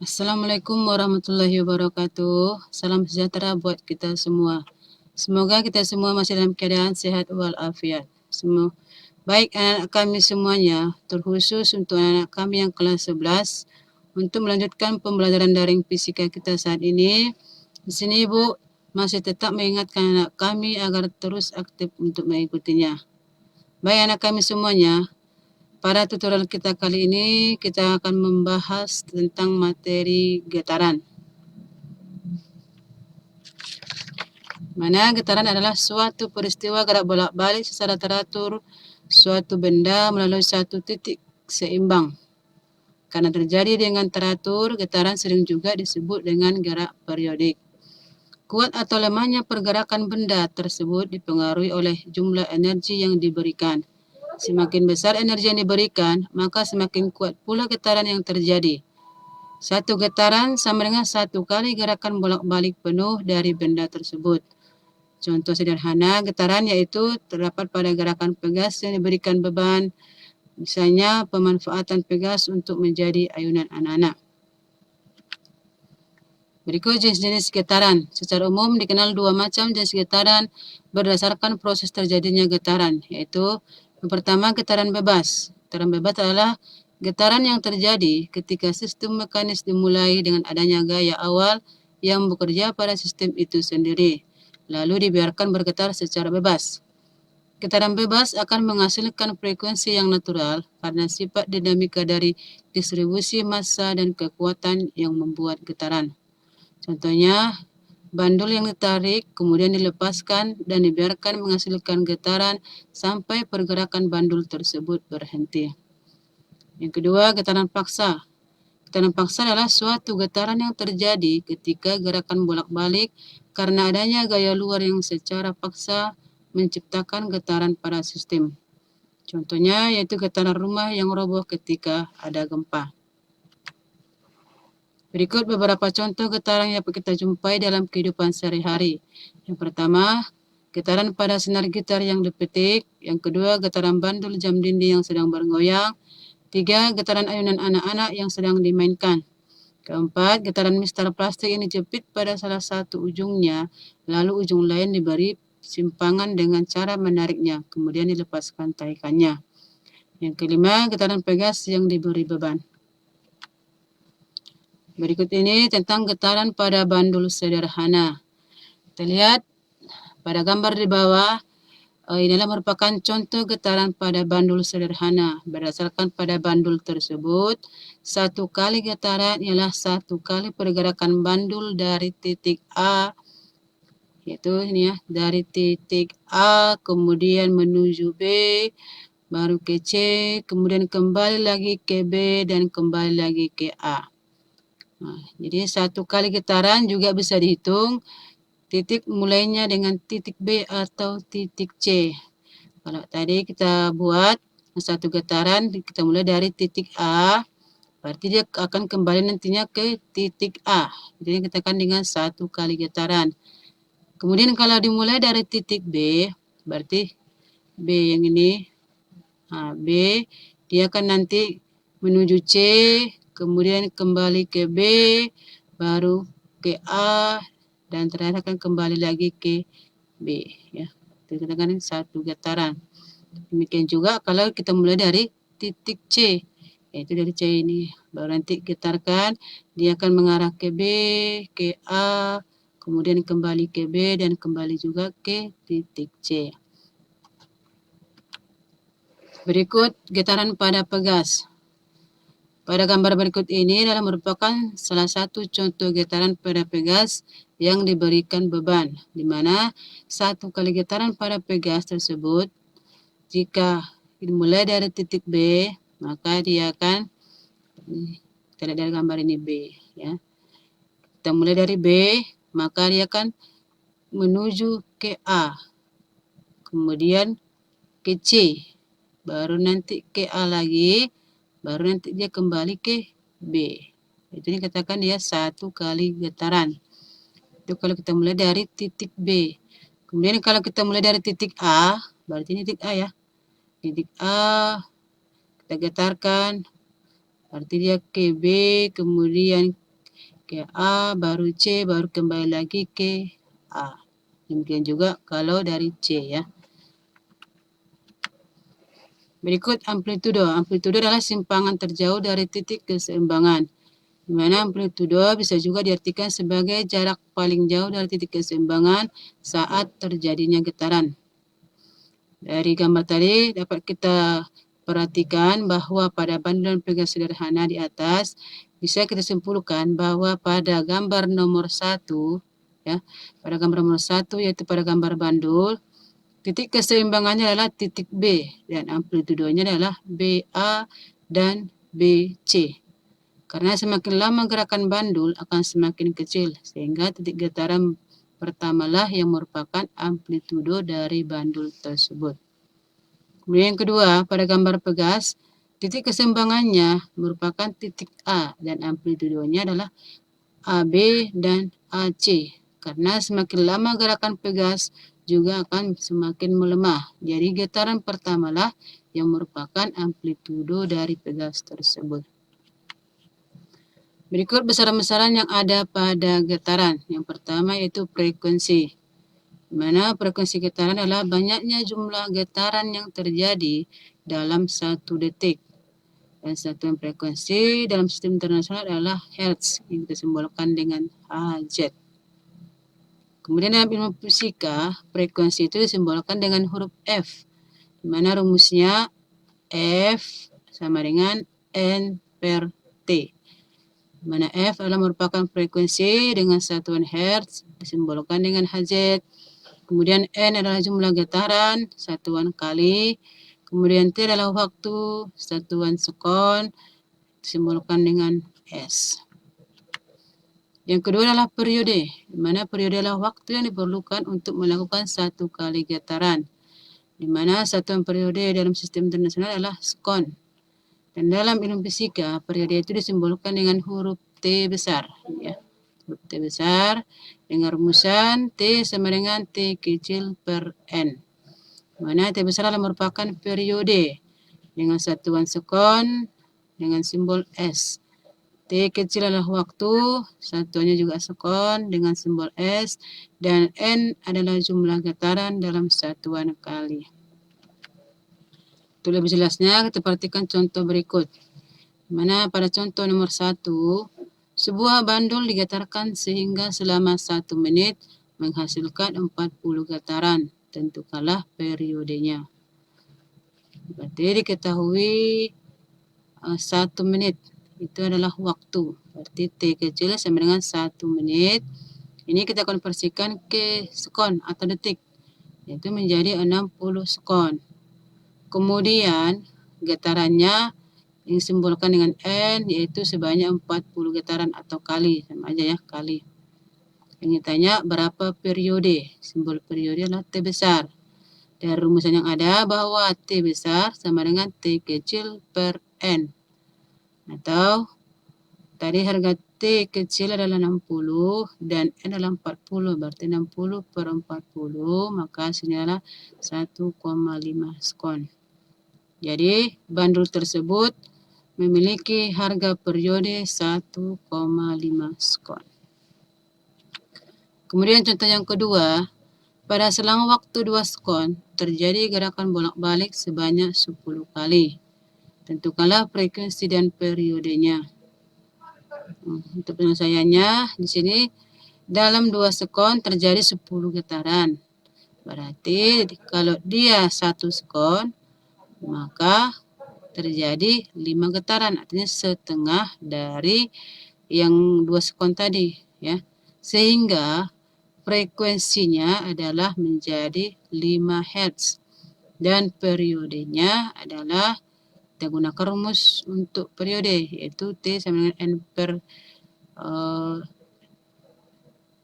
Assalamualaikum warahmatullahi wabarakatuh. Salam sejahtera buat kita semua. Semoga kita semua masih dalam keadaan sehat walafiat. Baik anak-anak kami semuanya, terkhusus untuk anak kami yang kelas 11, untuk melanjutkan pembelajaran daring fisika kita saat ini. Di sini Ibu masih tetap mengingatkan anak kami agar terus aktif untuk mengikutinya. Baik anak kami semuanya, pada tutorial kita kali ini, kita akan membahas tentang materi getaran. Mana getaran adalah suatu peristiwa gerak bolak-balik secara teratur suatu benda melalui satu titik seimbang. Karena terjadi dengan teratur, getaran sering juga disebut dengan gerak periodik. Kuat atau lemahnya pergerakan benda tersebut dipengaruhi oleh jumlah energi yang diberikan. Semakin besar energi yang diberikan, maka semakin kuat pula getaran yang terjadi. Satu getaran sama dengan satu kali gerakan bolak-balik penuh dari benda tersebut. Contoh sederhana getaran yaitu terdapat pada gerakan pegas yang diberikan beban, misalnya pemanfaatan pegas untuk menjadi ayunan anak-anak. Berikut jenis-jenis getaran. Secara umum dikenal dua macam jenis getaran berdasarkan proses terjadinya getaran, yaitu yang pertama getaran bebas. Getaran bebas adalah getaran yang terjadi ketika sistem mekanis dimulai dengan adanya gaya awal yang bekerja pada sistem itu sendiri, lalu dibiarkan bergetar secara bebas. Getaran bebas akan menghasilkan frekuensi yang natural karena sifat dinamika dari distribusi massa dan kekuatan yang membuat getaran. Contohnya, bandul yang ditarik, kemudian dilepaskan dan dibiarkan menghasilkan getaran sampai pergerakan bandul tersebut berhenti. Yang kedua, getaran paksa. Getaran paksa adalah suatu getaran yang terjadi ketika gerakan bolak-balik karena adanya gaya luar yang secara paksa menciptakan getaran pada sistem. Contohnya yaitu getaran rumah yang roboh ketika ada gempa. Berikut beberapa contoh getaran yang kita jumpai dalam kehidupan sehari-hari. Yang pertama, getaran pada senar gitar yang dipetik. Yang kedua, getaran bandul jam dinding yang sedang bergoyang. Tiga, getaran ayunan anak-anak yang sedang dimainkan. Keempat, getaran mistar plastik yang dijepit pada salah satu ujungnya, lalu ujung lain diberi simpangan dengan cara menariknya, kemudian dilepaskan tarikannya. Yang kelima, getaran pegas yang diberi beban. Berikut ini tentang getaran pada bandul sederhana. Kita lihat pada gambar di bawah, inilah merupakan contoh getaran pada bandul sederhana. Berdasarkan pada bandul tersebut, satu kali getaran ialah satu kali pergerakan bandul dari titik A, yaitu ini ya, dari titik A kemudian menuju B, baru ke C, kemudian kembali lagi ke B dan kembali lagi ke A. Nah, jadi satu kali getaran juga bisa dihitung titik mulainya dengan titik B atau titik C. Kalau tadi kita buat satu getaran, kita mulai dari titik A, berarti dia akan kembali nantinya ke titik A. Jadi kita akan dengan satu kali getaran. Kemudian kalau dimulai dari titik B, berarti B yang ini, nah, B, dia akan nanti menuju C, kemudian kembali ke B, baru ke A, dan terakhir akan kembali lagi ke B. Ya, kita akan satu getaran. Demikian juga kalau kita mulai dari titik C, yaitu dari C ini, baru nanti getarkan, dia akan mengarah ke B, ke A, kemudian kembali ke B, dan kembali juga ke titik C. Berikut getaran pada pegas. Pada gambar berikut ini adalah merupakan salah satu contoh getaran pada pegas yang diberikan beban, di mana satu kali getaran pada pegas tersebut, jika dimulai dari titik B, maka dia akan, kita lihat dari gambar ini B, ya. Kita mulai dari B, maka dia akan menuju ke A, kemudian ke C, baru nanti ke A lagi, baru nanti dia kembali ke B. Itu dikatakan dia satu kali getaran. Itu kalau kita mulai dari titik B. Kemudian kalau kita mulai dari titik A, berarti ini titik A ya. Titik A, kita getarkan, berarti dia ke B, kemudian ke A, baru C, baru kembali lagi ke A. Demikian juga kalau dari C ya. Berikut amplitudo. Amplitudo adalah simpangan terjauh dari titik keseimbangan. Di mana amplitudo bisa juga diartikan sebagai jarak paling jauh dari titik keseimbangan saat terjadinya getaran. Dari gambar tadi dapat kita perhatikan bahwa pada bandul dan pegas sederhana di atas bisa kita simpulkan bahwa pada gambar nomor 1, ya, pada gambar nomor 1 yaitu pada gambar bandul, titik keseimbangannya adalah titik B dan amplitudonya adalah BA dan BC. Karena semakin lama gerakan bandul akan semakin kecil, sehingga titik getaran pertamalah yang merupakan amplitudo dari bandul tersebut. Kemudian yang kedua, pada gambar pegas, titik keseimbangannya merupakan titik A dan amplitudonya adalah AB dan AC. Karena semakin lama gerakan pegas juga akan semakin melemah. Jadi getaran pertamalah yang merupakan amplitudo dari pegas tersebut. Berikut besaran-besaran yang ada pada getaran. Yang pertama yaitu frekuensi. Di mana frekuensi getaran adalah banyaknya jumlah getaran yang terjadi dalam 1 detik. Dan satuan frekuensi dalam sistem internasional adalah Hertz, yang kita simbolkan dengan Hz. Kemudian dalam ilmu fisika, frekuensi itu disimbolkan dengan huruf F, di mana rumusnya F sama dengan N per T. Di mana F adalah merupakan frekuensi dengan satuan Hertz, disimbolkan dengan Hz. Kemudian N adalah jumlah getaran, satuan kali. Kemudian T adalah waktu, satuan sekon, disimbolkan dengan S. Yang kedua adalah periode, di mana periode adalah waktu yang diperlukan untuk melakukan satu kali getaran. Di mana satuan periode dalam sistem internasional adalah sekon. Dan dalam ilmu fisika, periode itu disimbolkan dengan huruf T besar. Ya. Huruf T besar dengan rumusan T sama dengan T kecil per N. Mana T besar adalah merupakan periode dengan satuan sekon dengan simbol S. T kecil adalah waktu, satuannya juga sekon dengan simbol S. Dan N adalah jumlah getaran dalam satuan kali. Untuk lebih jelasnya, kita perhatikan contoh berikut. Mana pada contoh nomor 1, sebuah bandul digetarkan sehingga selama 1 menit menghasilkan 40 getaran. Tentukanlah periodenya. Berarti diketahui 1 menit itu adalah waktu. Berarti T kecil sama dengan 1 menit. Ini kita konversikan ke sekon atau detik. Yaitu menjadi 60 sekon. Kemudian getarannya yang disimbolkan dengan N yaitu sebanyak 40 getaran atau kali, sama aja ya, kali. Yang ditanya berapa periode? Simbol periode adalah T besar. Dan rumusan yang ada bahwa T besar sama dengan T kecil per N. Atau tadi harga T kecil adalah 60 dan N adalah 40. Berarti 60 per 40 maka hasilnya adalah 1,5 sekon. Jadi bandul tersebut memiliki harga periode 1,5 sekon. Kemudian contoh yang kedua, pada selang waktu 2 sekon terjadi gerakan bolak-balik sebanyak 10 kali. Tentukanlah frekuensi dan periodenya. Untuk penyelesaiannya di sini dalam 2 sekon terjadi 10 getaran. Berarti kalau dia 1 sekon maka terjadi 5 getaran, artinya setengah dari yang 2 sekon tadi ya. Sehingga frekuensinya adalah menjadi 5 Hz dan periodenya adalah kita gunakan rumus untuk periode yaitu T sama dengan N per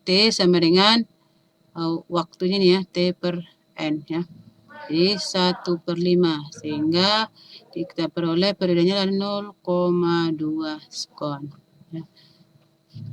T sama dengan waktunya nih ya, T per N ya. Jadi 1/5 sehingga kita peroleh periodenya adalah 0,2 sekon. Ya.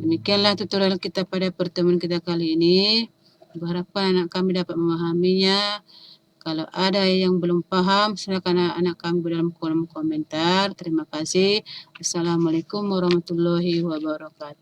Demikianlah tutorial kita pada pertemuan kita kali ini. Berharapkan anak kami dapat memahaminya. Kalau ada yang belum paham, silakan anak kami dalam kolom komentar. Terima kasih. Assalamualaikum warahmatullahi wabarakatuh.